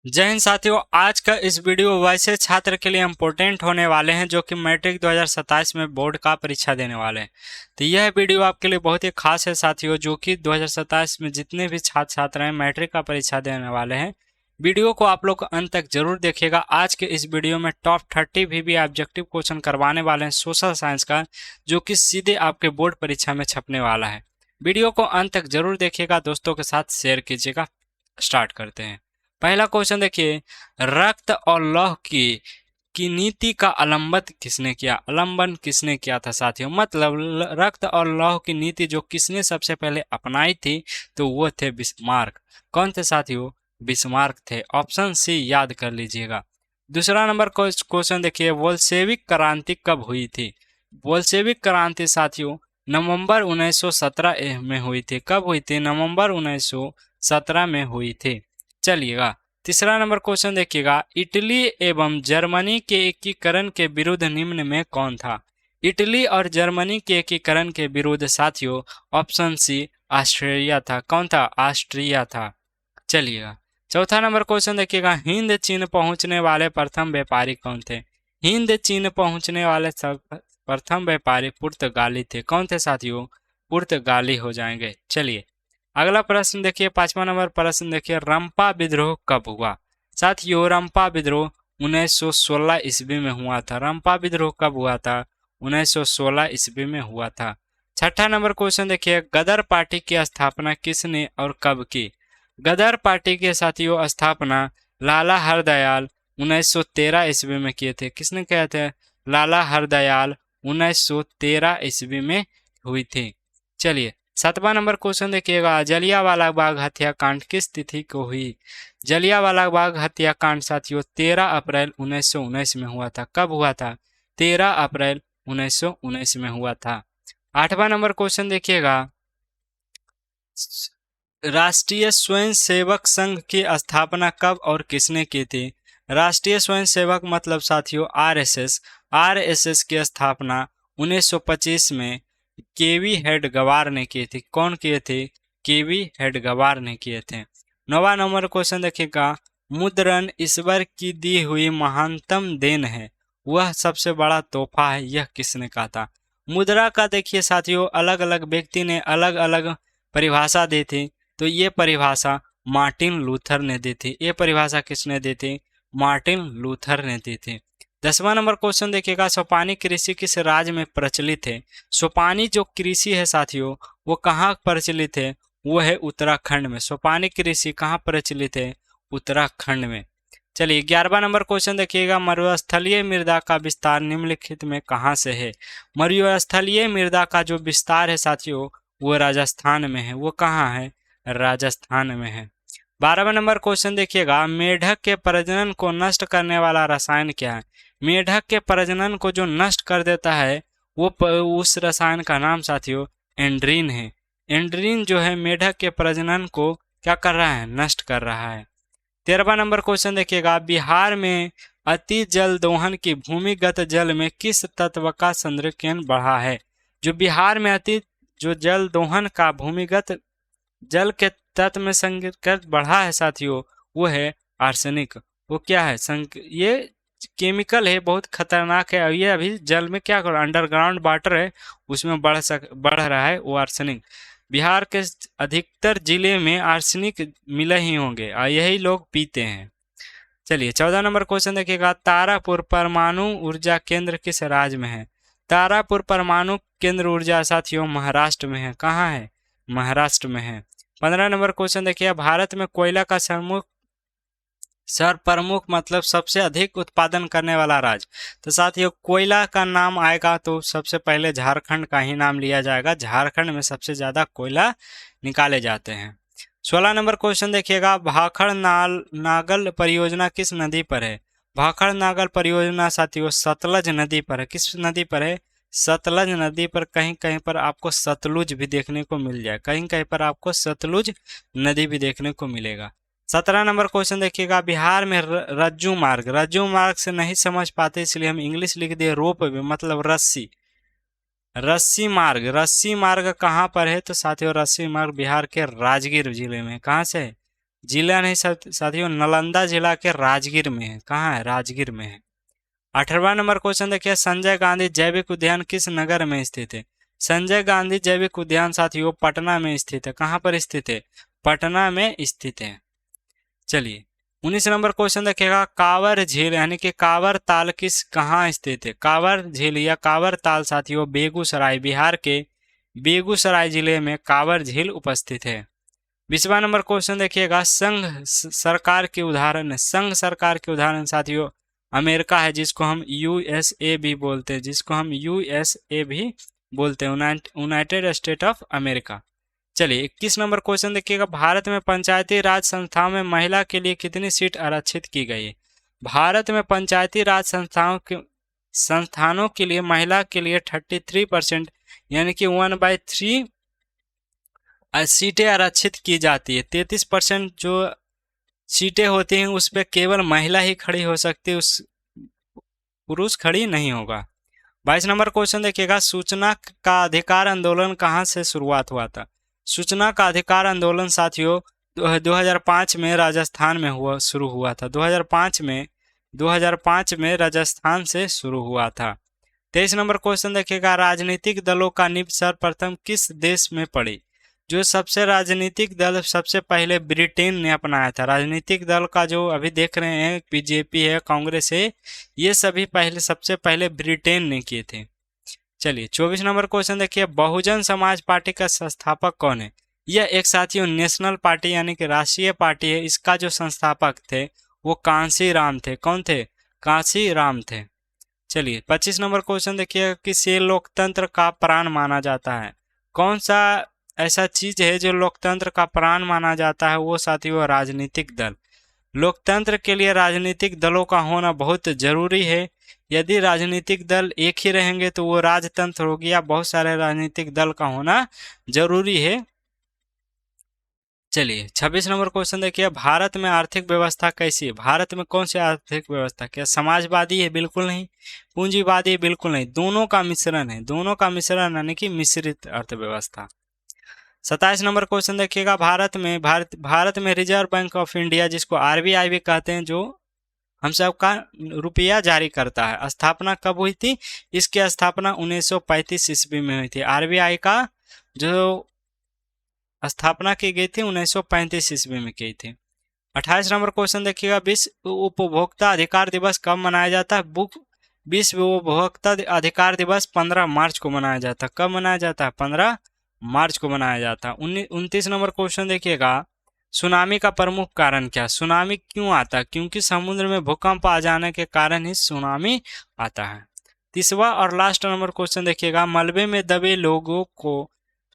जय हिंद साथियों। आज का इस वीडियो वैसे छात्र के लिए इम्पोर्टेंट होने वाले हैं जो कि मैट्रिक 2027 में बोर्ड का परीक्षा देने वाले हैं। तो यह वीडियो आपके लिए बहुत ही खास है साथियों, जो कि 2027 में जितने भी छात्र छात्राएं मैट्रिक का परीक्षा देने वाले हैं, वीडियो को आप लोग अंत तक जरूर देखिएगा। आज के इस वीडियो में टॉप 30 भी ऑब्जेक्टिव क्वेश्चन करवाने वाले हैं सोशल साइंस का, जो कि सीधे आपके बोर्ड परीक्षा में छपने वाला है। वीडियो को अंत तक जरूर देखिएगा, दोस्तों के साथ शेयर कीजिएगा। स्टार्ट करते हैं। पहला क्वेश्चन देखिए, रक्त और लौह की नीति का अवलंबन किसने किया था साथियों। मतलब रक्त और लौह की नीति जो किसने सबसे पहले अपनाई थी, तो वो थे बिस्मार्क। कौन थे साथियों? बिस्मार्क थे। ऑप्शन सी याद कर लीजिएगा। दूसरा नंबर क्वेश्चन देखिए, बोल्शेविक क्रांति कब हुई थी। बोल्शेविक क्रांति साथियों नवंबर 1917 में हुई थी। कब हुई थी? नवंबर 1917 में हुई थी। चलिएगा, तीसरा नंबर क्वेश्चन देखिएगा, इटली एवं जर्मनी के एकीकरण के विरुद्ध निम्न में कौन था। इटली और जर्मनी के एकीकरण के विरुद्ध साथियों ऑप्शन सी ऑस्ट्रेलिया था। कौन था? ऑस्ट्रिया था। चलिएगा, चौथा नंबर क्वेश्चन देखिएगा, हिंद चीन पहुंचने वाले प्रथम व्यापारी कौन थे। हिंद चीन पहुंचने वाले प्रथम व्यापारी पुर्तगाली थे। कौन थे साथियों? पुर्तगाली हो जाएंगे। चलिए, अगला प्रश्न देखिए, पांचवा नंबर प्रश्न देखिए, रंपा विद्रोह कब हुआ। साथियों रंपा विद्रोह 1916 ईस्वी में हुआ था। रंपा विद्रोह कब हुआ था? 1916 ईस्वी में हुआ था। छठा नंबर क्वेश्चन देखिए, गदर पार्टी की स्थापना किसने और कब की। गदर पार्टी के साथियों स्थापना लाला हरदयाल 1913 ईस्वी में किए थे। किसने किया थे? लाला हरदयाल 1913 ईस्वी में हुई थी। चलिए, सातवां नंबर क्वेश्चन देखिएगा, जलियांवाला बाग हत्याकांड किस तिथि को हुई। जलियांवाला बाग हत्याकांड साथियों 13 अप्रैल 1919 में हुआ था। कब हुआ था? 13 अप्रैल 1919 में हुआ था। आठवां नंबर क्वेश्चन देखिएगा, राष्ट्रीय स्वयंसेवक संघ की स्थापना कब और किसने की थी। राष्ट्रीय स्वयंसेवक मतलब साथियों आरएसएस। आरएसएस की स्थापना 1925 में केवी हेडगवार ने की थी। कौन किए थे? केवी हेडगवार ने किए थे। नौवां नंबर क्वेश्चन देखिएगा, मुद्रण ईश्वर की दी हुई महानतम देन है, वह सबसे बड़ा तोहफा है, यह किसने कहा था। मुद्रा का देखिए साथियों अलग अलग व्यक्ति ने अलग अलग परिभाषा दी थी। तो ये परिभाषा मार्टिन लूथर ने दी थी। ये परिभाषा किसने दी थी? मार्टिन लूथर ने दी थी। 10वां नंबर क्वेश्चन देखिएगा, सोपानी कृषि किस राज्य में प्रचलित है। सोपानी जो कृषि है साथियों वो कहाँ प्रचलित है? वो है उत्तराखंड में। सोपानी कृषि कहाँ प्रचलित है? उत्तराखंड में। चलिए, 11वां नंबर क्वेश्चन देखिएगा, मरुस्थलीय मृदा का विस्तार निम्नलिखित में कहाँ से है। मरुस्थलीय मृदा का जो विस्तार है साथियों वो राजस्थान में है। वो कहाँ है? राजस्थान में है। 12वां नंबर क्वेश्चन देखिएगा, मेढक के प्रजनन को नष्ट करने वाला रसायन क्या है। मेढक के प्रजनन को जो नष्ट कर देता है उस रसायन का नाम साथियों एंड्रीन है। एंड्रीन जो है मेढक के प्रजनन को क्या कर रहा है? नष्ट कर रहा है। 13वां नंबर क्वेश्चन देखिएगा, बिहार में अति जल दोहन की भूमिगत जल में किस तत्व का संरक्षण बढ़ा है। जो बिहार में अति जो जल दोहन का भूमिगत जल के तत्व में संरक्षण बढ़ा है साथियों वो है आर्सेनिक। वो क्या है? ये केमिकल है, बहुत खतरनाक है। और ये अभी जल में क्या कर अंडरग्राउंड वाटर है उसमें बढ़ रहा है वो आर्सेनिक। बिहार के अधिकतर जिले में आर्सेनिक मिले ही होंगे और यही लोग पीते हैं। चलिए, 14 नंबर क्वेश्चन देखिएगा, तारापुर परमाणु ऊर्जा केंद्र किस राज्य में है। तारापुर परमाणु केंद्र ऊर्जा साथियों महाराष्ट्र में है। कहाँ है? महाराष्ट्र में है। 15 नंबर क्वेश्चन देखिए, भारत में कोयला का प्रमुख मतलब सबसे अधिक उत्पादन करने वाला राज्य। तो साथियों कोयला का नाम आएगा तो सबसे पहले झारखंड का ही नाम लिया जाएगा। झारखंड में सबसे ज्यादा कोयला निकाले जाते हैं। 16 नंबर क्वेश्चन देखिएगा, भाखड़ नागल परियोजना किस नदी पर है। भाखड़ नागल परियोजना साथियों सतलज नदी पर है। किस नदी पर है? सतलज नदी पर। कहीं कहीं पर आपको सतलुज भी देखने को मिल जाए, कहीं कहीं पर आपको सतलुज नदी भी देखने को मिलेगा। 17 नंबर क्वेश्चन देखिएगा, बिहार में रज्जू मार्ग से नहीं समझ पाते इसलिए हम इंग्लिश लिख दिए रोप वे मतलब रस्सी। रस्सी मार्ग कहाँ पर है? तो साथियों रस्सी मार्ग बिहार के राजगीर जिले में। कहाँ से है? जिला नहीं साथियों, नालंदा जिला के राजगीर में है। कहाँ है? राजगीर में है। 18वां नंबर क्वेश्चन देखिए, संजय गांधी जैविक उद्यान किस नगर में स्थित है? संजय गांधी जैविक उद्यान साथियों पटना में स्थित है। कहाँ पर स्थित है? पटना में स्थित है। चलिए 19 नंबर क्वेश्चन देखिएगा, कांवर झील यानी कि कांवर ताल कहाँ स्थित है? कांवर झील या कांवर ताल साथियों बेगूसराय, बिहार के बेगूसराय जिले में कांवर झील उपस्थित है। 20वां नंबर क्वेश्चन देखिएगा, संघ सरकार के उदाहरण, संघ सरकार के उदाहरण साथियों अमेरिका है, जिसको हम यूएसए भी बोलते हैं, जिसको हम यूएसए भी बोलते हैं, यूनाइटेड स्टेट ऑफ अमेरिका। चलिए 21 नंबर क्वेश्चन देखिएगा, भारत में पंचायती राज संस्थाओं में महिला के लिए कितनी सीट आरक्षित की गई है? भारत में पंचायती राज संस्थानों के लिए महिला के लिए 33% यानी कि 1/3 सीटें आरक्षित की जाती है। 33% जो सीटें होती हैं उस पर केवल महिला ही खड़ी हो सकती है, उस पुरुष खड़ी नहीं होगा। 22 नंबर क्वेश्चन देखिएगा, सूचना का अधिकार आंदोलन कहाँ से शुरुआत हुआ था? सूचना का अधिकार आंदोलन साथियों 2005 में राजस्थान में शुरू हुआ था। 2005 में राजस्थान से शुरू हुआ था। 23 नंबर क्वेश्चन देखिएगा, राजनीतिक दलों का नींव सर्वप्रथम किस देश में पड़ी? जो सबसे राजनीतिक दल सबसे पहले ब्रिटेन ने अपनाया था। राजनीतिक दल का जो अभी देख रहे हैं, बीजेपी है, कांग्रेस है, ये सभी सबसे पहले ब्रिटेन ने किए थे। चलिए 24 नंबर क्वेश्चन देखिए, बहुजन समाज पार्टी का संस्थापक कौन है? यह एक साथियों नेशनल पार्टी यानी कि राष्ट्रीय पार्टी है। इसका जो संस्थापक थे वो कांशीराम थे। कौन थे? कांशीराम थे। चलिए 25 नंबर क्वेश्चन देखिए, किसे लोकतंत्र का प्राण माना जाता है? कौन सा ऐसा चीज है जो लोकतंत्र का प्राण माना जाता है? वो साथियों राजनीतिक दल। लोकतंत्र के लिए राजनीतिक दलों का होना बहुत जरूरी है। यदि राजनीतिक दल एक ही रहेंगे तो वो राजतंत्र हो गया। बहुत सारे राजनीतिक दल का होना जरूरी है। चलिए 26 नंबर क्वेश्चन देखिए, भारत में आर्थिक व्यवस्था कैसी है? भारत में कौन सी आर्थिक व्यवस्था? क्या समाजवादी है? बिल्कुल नहीं। पूंजीवादी है? बिल्कुल नहीं। दोनों का मिश्रण है। दोनों का मिश्रण यानी कि मिश्रित अर्थव्यवस्था। 27 नंबर क्वेश्चन देखिएगा, भारत में रिजर्व बैंक ऑफ इंडिया, जिसको आरबीआई भी कहते हैं, जो हम सबका रुपया जारी करता है, स्थापना कब हुई थी? इसकी स्थापना 1935 ईस्वी में हुई थी। आरबीआई का जो स्थापना की गई थी 1935 ईस्वी में की थी। 28 नंबर क्वेश्चन देखिएगा, विश्व उपभोक्ता अधिकार दिवस कब मनाया जाता है? विश्व उपभोक्ता अधिकार दिवस 15 मार्च को मनाया जाता है। कब मनाया जाता है? 15 मार्च को मनाया जाता है। 29 नंबर क्वेश्चन देखिएगा, सुनामी का प्रमुख कारण क्या? सुनामी क्यों आता है? क्योंकि समुद्र में भूकंप आ जाने के कारण ही सुनामी आता है। 30वां और लास्ट नंबर क्वेश्चन देखिएगा, मलबे में दबे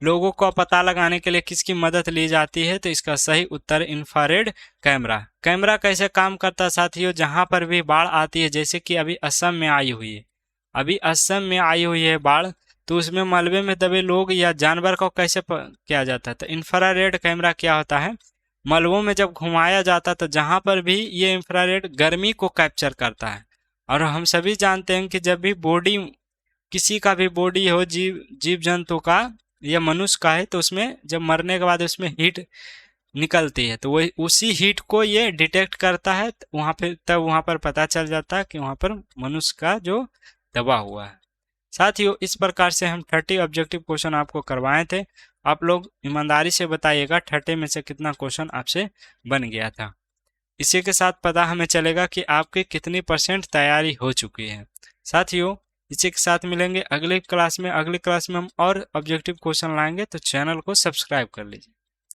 लोगों को पता लगाने के लिए किसकी मदद ली जाती है? तो इसका सही उत्तर इंफ्रारेड कैमरा। कैमरा कैसे काम करता है साथियों? जहां पर भी बाढ़ आती है, जैसे कि अभी असम में आई हुई है, बाढ़, तो उसमें मलबे में दबे लोग या जानवर को कैसे किया जाता है? तो इंफ्रारेड कैमरा क्या होता है, मलबों में जब घुमाया जाता है तो जहां पर भी ये इंफ्रारेड गर्मी को कैप्चर करता है। और हम सभी जानते हैं कि जब भी बॉडी, किसी का भी बॉडी हो, जीव जंतु का या मनुष्य का है, तो उसमें जब मरने के बाद उसमें हीट निकलती है, तो वही उसी हीट को ये डिटेक्ट करता है। तब वहां पर पता चल जाता है कि वहां पर मनुष्य का जो दबा हुआ है। साथियों इस प्रकार से हम 30 ऑब्जेक्टिव क्वेश्चन आपको करवाए थे। आप लोग ईमानदारी से बताइएगा 30 में से कितना क्वेश्चन आपसे बन गया था। इसी के साथ पता हमें चलेगा कि आपकी कितनी % तैयारी हो चुकी है। साथियों इसी के साथ मिलेंगे अगली क्लास में हम और ऑब्जेक्टिव क्वेश्चन लाएंगे, तो चैनल को सब्सक्राइब कर लीजिए।